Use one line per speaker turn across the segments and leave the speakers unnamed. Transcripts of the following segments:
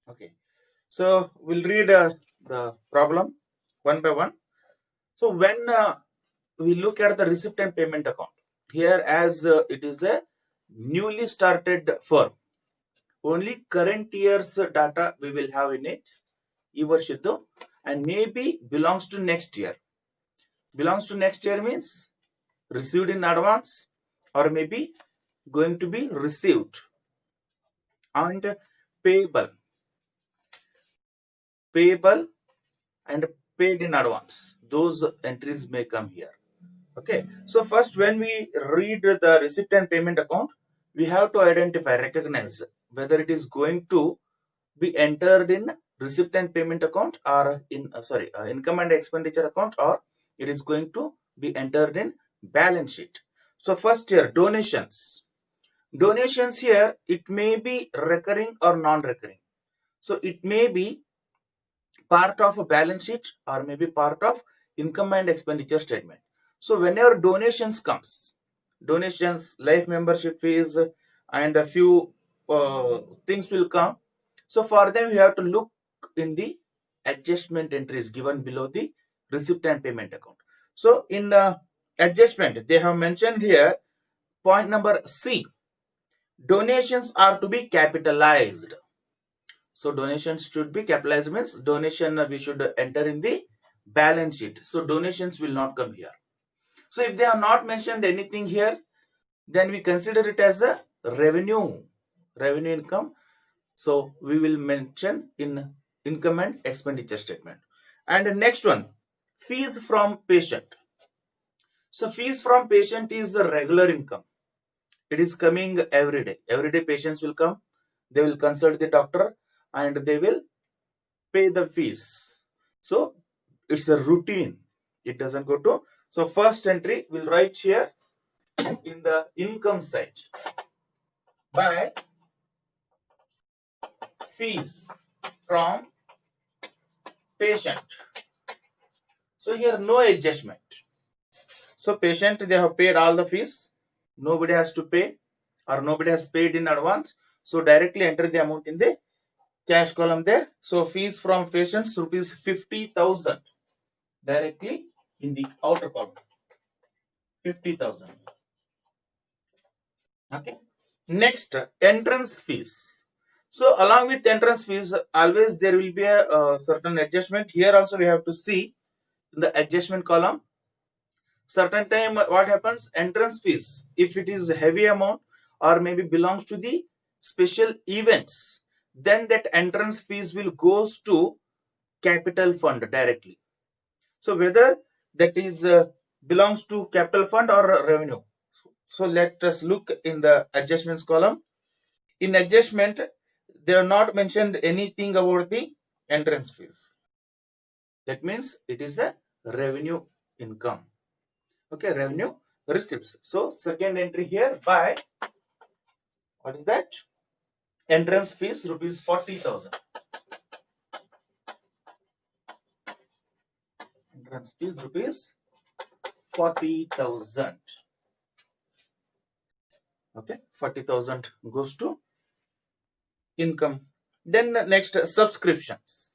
Okay, so we'll read the problem one by one. So when we look at the receipt and payment account here, as it is a newly started firm, only current year's data we will have in it. And maybe belongs to next year. Belongs to next year means received in advance or maybe going to be received. And payable and paid in advance, those entries may come here. Okay, so first when we read the receipt and payment account, we have to recognize whether it is going to be entered in receipt and payment account or in income and expenditure account, or it is going to be entered in balance sheet. So first here, donations here, it may be recurring or non-recurring. So it may be part of a balance sheet or maybe part of income and expenditure statement. So whenever donations comes, donations, life membership fees, and a few things will come. So for them you have to look in the adjustment entries given below the receipt and payment account. So in adjustment, they have mentioned here point number C, donations are to be capitalized. So donations should be capitalized means donation we should enter in the balance sheet. So donations will not come here. So if they have not mentioned anything here, then we consider it as a revenue income. So we will mention in income and expenditure statement. And the next one, fees from patient. So fees from patient is the regular income. It is coming every day. Every day patients will come. They will consult the doctor and they will pay the fees. So it's a routine. It doesn't go to. So first entry we'll write here in the income side by fees from patient. So here no adjustment. So patient, they have paid all the fees. Nobody has to pay or nobody has paid in advance. So directly enter the amount in the cash column there. So fees from patients rupees 50,000 directly in the outer column. 50,000. Okay. Next, entrance fees. So along with entrance fees, always there will be a certain adjustment. Here also we have to see in the adjustment column. Certain time what happens, entrance fees, if it is a heavy amount or maybe belongs to the special events, then that entrance fees will goes to capital fund directly. So whether that is belongs to capital fund or revenue. So let us look in the adjustments column. In adjustment, they have not mentioned anything about the entrance fees. That means it is a revenue income. Okay, revenue receipts. So second entry here by, what is that? Entrance fees rupees 40,000. Entrance fees rupees 40,000. Okay, 40,000 goes to income. Then next, subscriptions.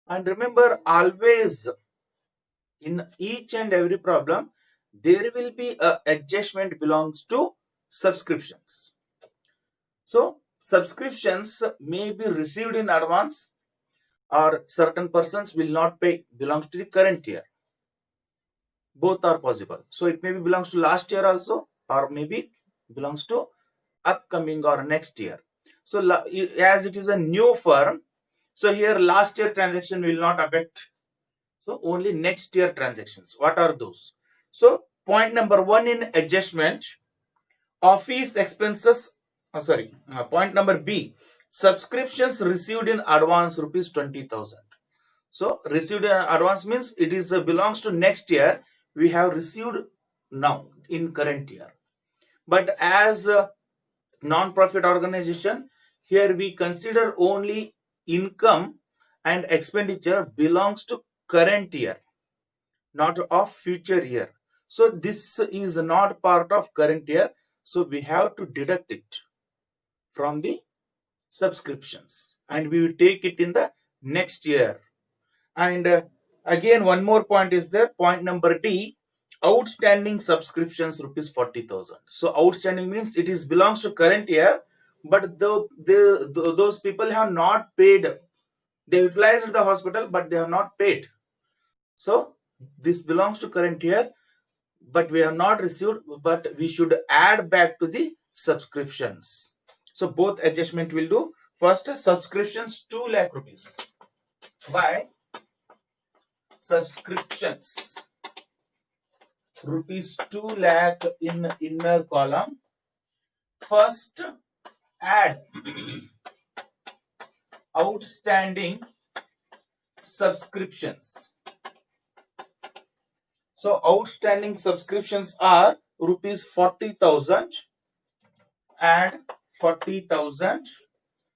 And remember, always in each and every problem there will be a adjustment belongs to subscriptions. So subscriptions may be received in advance or certain persons will not pay, belongs to the current year. Both are possible. So it maybe belongs to last year also or maybe belongs to upcoming or next year. So as it is a new firm, so here last year transaction will not affect. So only next year transactions. What are those? So point number 1 in adjustment, office expenses. Point number B, subscriptions received in advance rupees 20,000. So received in advance means it is belongs to next year. We have received now in current year. But as a non-profit organization, here we consider only income and expenditure belongs to current year, not of future year. So this is not part of current year. So we have to deduct it from the subscriptions and we will take it in the next year. And again, one more point is there. Point number D, outstanding subscriptions rupees 40,000. So outstanding means it is belongs to current year, but those people have not paid. They utilized the hospital, but they have not paid. So this belongs to current year, but we have not received, but we should add back to the subscriptions. So both adjustment will do. First, subscriptions 2 lakh rupees by subscriptions rupees 2 lakh in inner column. First, add outstanding subscriptions. So outstanding subscriptions are rupees 40,000 and 40,000.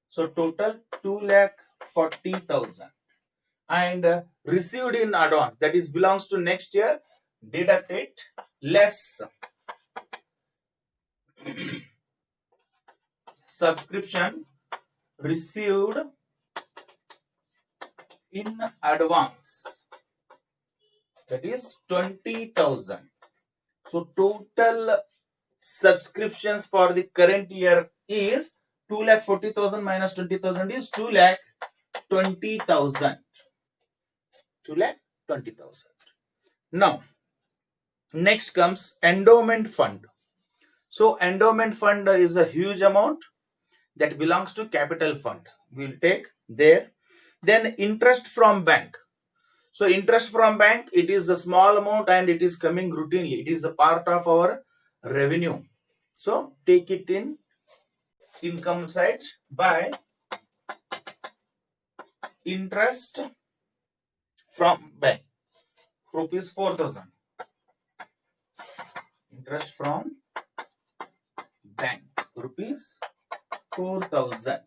So total 2,40,000. And received in advance, that is belongs to next year, deduct it, less subscription received in advance, that is 20,000. So total subscriptions for the current year is 2,40,000 minus 20,000 is 2,20,000. 2,20,000. Now, next comes endowment fund. So endowment fund is a huge amount that belongs to capital fund. We will take there. Then interest from bank. So interest from bank, it is a small amount and it is coming routinely. It is a part of our revenue. So take it in income side by interest from bank, rupees 4,000. Interest from bank, rupees 4,000.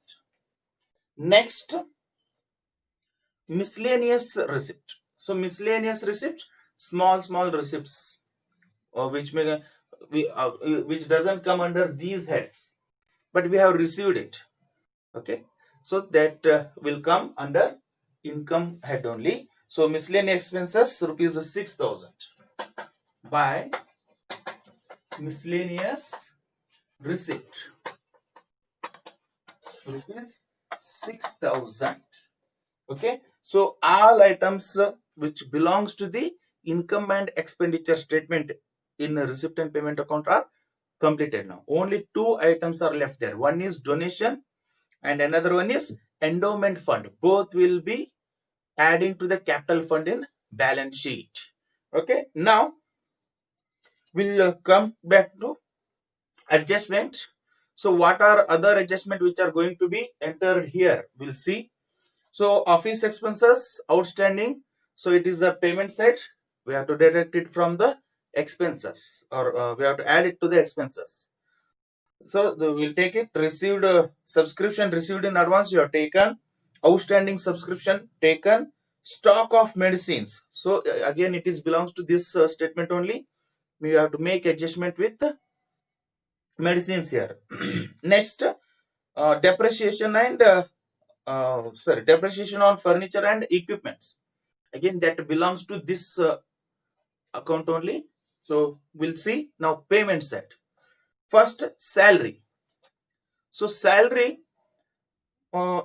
Next, miscellaneous receipt. So miscellaneous receipt, small receipts, which doesn't come under these heads, but we have received it. Okay, so that will come under income head only. So miscellaneous expenses rupees 6,000 by miscellaneous receipt, rupees 6,000. Okay, so all items which belongs to the income and expenditure statement in a receipt and payment account are completed now. Only 2 items are left there. One is donation and another one is endowment fund. Both will be adding to the capital fund in balance sheet. Okay, now we'll come back to adjustment. So what are other adjustment which are going to be entered here? We'll see. So office expenses outstanding. So it is the payment side. We have to deduct it from the expenses, or we have to add it to the expenses. So we'll take it. Received subscription received in advance, you have taken. Outstanding subscription taken. Stock of medicines. So again, it is belongs to this statement only. We have to make adjustment with medicines here. Next, depreciation and depreciation on furniture and equipments. Again, that belongs to this account only. So we'll see now payment set. First, salary. So salary,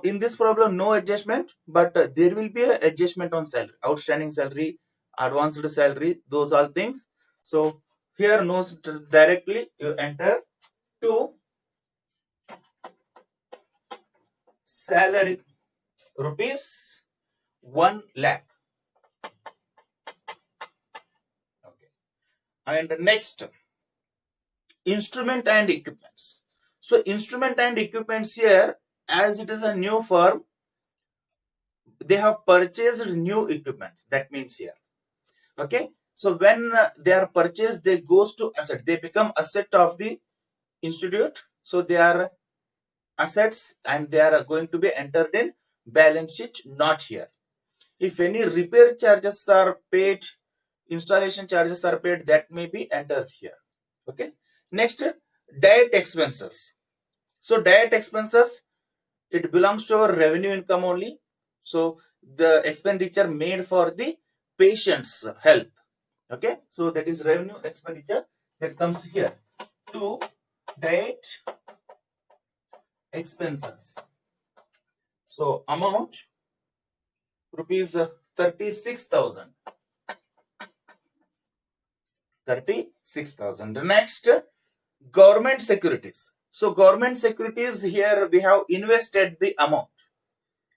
in this problem no adjustment, but there will be an adjustment on salary, outstanding salary, advanced salary, those all things. So here no, directly you enter to salary rupees 1 lakh. Okay. And next, instrument and equipments. So instrument and equipments here, as it is a new firm, they have purchased new equipments. That means here. Okay. So when they are purchased, they goes to asset. They become asset of the institute. So they are assets and they are going to be entered in balance sheet, not here. If any repair charges are paid, installation charges are paid, that may be entered here. Okay. Next, diet expenses. So diet expenses, it belongs to our revenue income only. So the expenditure made for the patient's health. Okay, so that is revenue expenditure that comes here. 2. Direct expenses. So amount rupees 36,000. 36,000. Next, government securities. So government securities, here we have invested the amount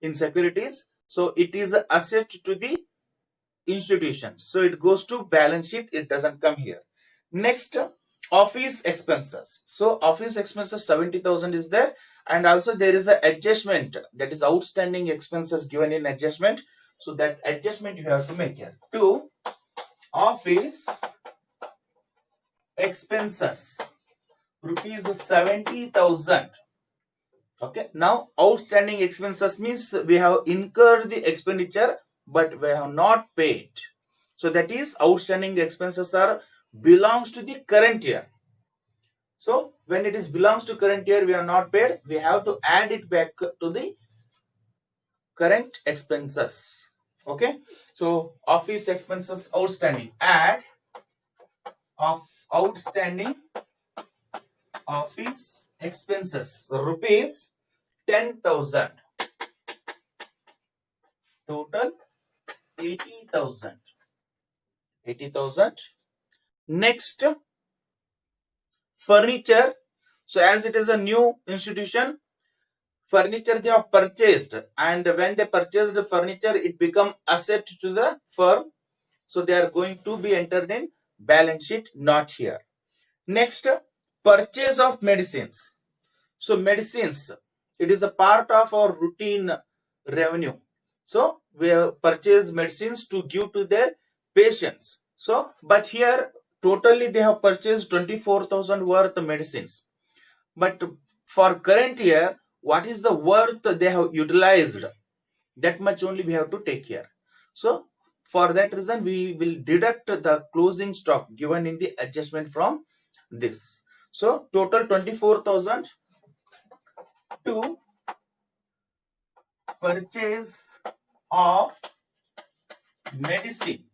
in securities. So it is an asset to the institution. So it goes to balance sheet. It doesn't come here. Next, office expenses. So office expenses 70,000 is there, and also there is the adjustment, that is outstanding expenses given in adjustment. So that adjustment you have to make here. 2. Office expenses rupees 70,000. Okay, now outstanding expenses means we have incurred the expenditure but we have not paid. So that is outstanding expenses are belongs to the current year. So when it is belongs to current year, we are not paid, we have to add it back to the current expenses. Okay, so office expenses outstanding, add of outstanding office expenses rupees 10,000, total 80,000. 80,000. Next, furniture. So as it is a new institution, furniture they have purchased, and when they purchased the furniture, it become asset to the firm. So they are going to be entered in balance sheet, not here. Next, purchase of medicines. So medicines, it is a part of our routine revenue. So we have purchased medicines to give to their patients. So, but here totally they have purchased 24,000 worth of medicines. But for current year, what is the worth they have utilized? That much only we have to take here. So for that reason, we will deduct the closing stock given in the adjustment from this. So total 24,000 to purchase of medicine.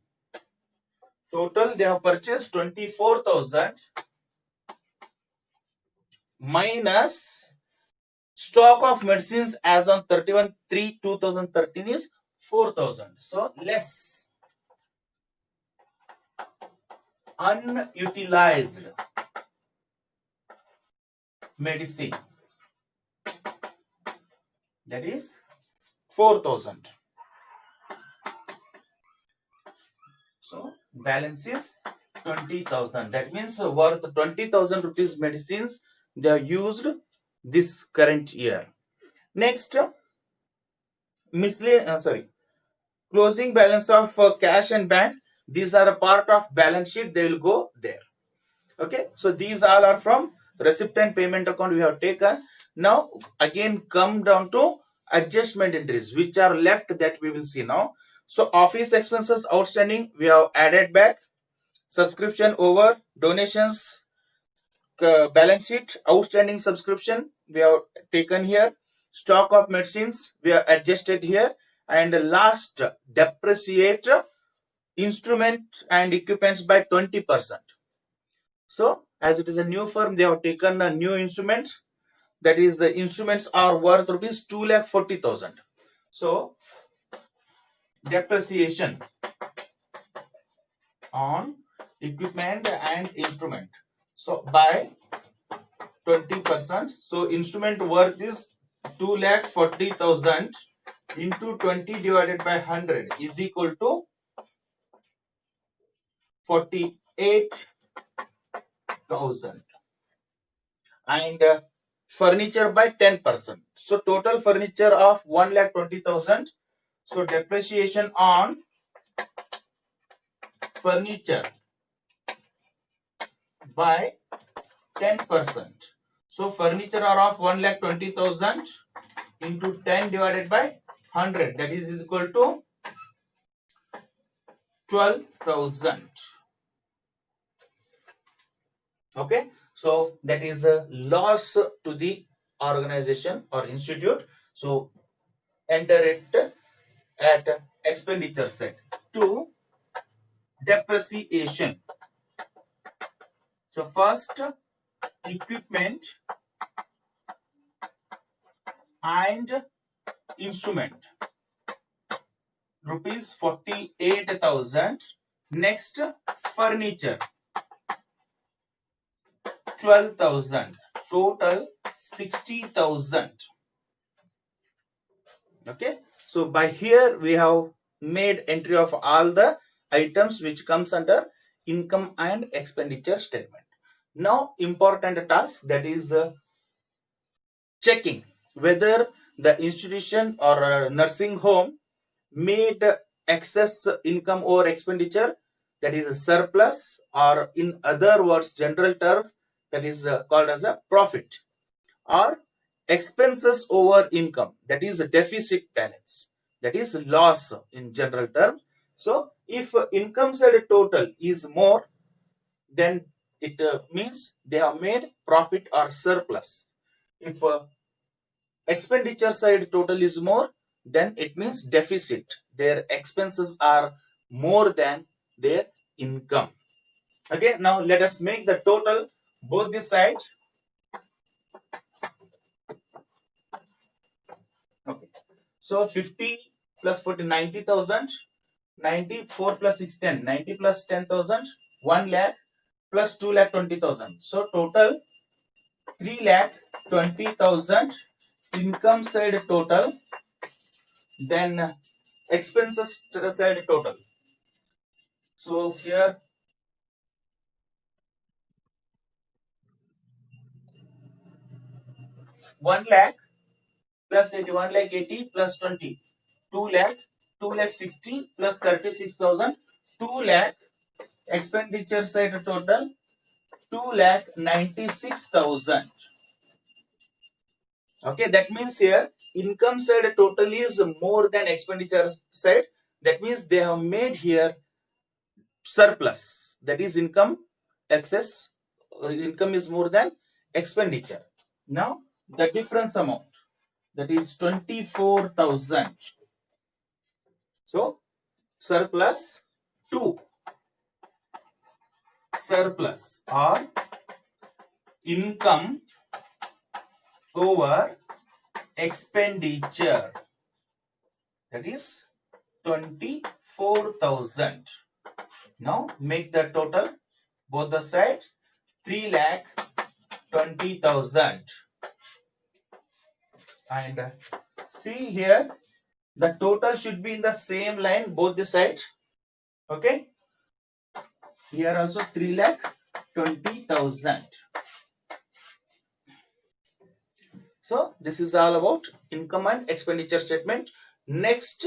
Total they have purchased 24,000 minus stock of medicines as on 31/3/2013 is 4,000. So less unutilized medicine, that is 4,000. So balance is 20,000. That means worth 20,000 rupees medicines they are used this current year. Next, closing balance of cash and bank. These are a part of balance sheet. They will go there. Okay, so these all are from receipt and payment account we have taken. Now again come down to adjustment entries which are left, that we will see now. So office expenses outstanding we have added back. Subscription over, donations, balance sheet, outstanding subscription we have taken here. Stock of medicines we have adjusted here, and last, depreciate instrument and equipments by 20%. So as it is a new firm, they have taken a new instrument, that is the instruments are worth rupees 2,40,000. So depreciation on equipment and instrument, so by 20%. So instrument worth is 2,40,000 into 20 divided by 100 is equal to 48,000. And furniture by 10%. So total furniture of 1,20,000. So depreciation on furniture by 10%. So furniture are of 1,20,000 into 10 divided by 100, that is equal to 12,000. Okay, so that is a loss to the organization or institute. So enter it at expenditure side. 2, depreciation. So first, equipment and instrument, rupees 48,000. Next, furniture, 12,000. Total 60,000. Okay, so by here we have made entry of all the items which comes under income and expenditure statement. Now important task, that is checking whether the institution or nursing home made excess income or expenditure, that is a surplus, or in other words general terms, that is called as a profit, or expenses over income, that is a deficit balance, that is loss in general terms. So if income side total is more, then it means they have made profit or surplus. If expenditure side total is more, then it means deficit, their expenses are more than their income. Okay, now let us make the total both the sides. Okay, so 50 plus 40, 90,000. 94 plus 6, 10. 90 plus 10,000, 1 lakh, plus 2 lakh 20,000. So total 3 lakh 20,000 income side total, then expenses side total. So here 1 lakh plus 80, 1 lakh 80 plus 20, 2 lakh, 2 lakh 60 plus 36,000, 2 lakh. Expenditure side total 2 lakh 96,000. Okay, that means here income side total is more than expenditure side. That means they have made here surplus. That is income excess. Income is more than expenditure. Now the difference amount, that is 24,000. So surplus 2, surplus or income over expenditure, that is 24,000. Now make the total both the side, 3 lakh 20,000. And see here the total should be in the same line both the side. Okay, here also 3 lakh 20,000. So this is all about income and expenditure statement. Next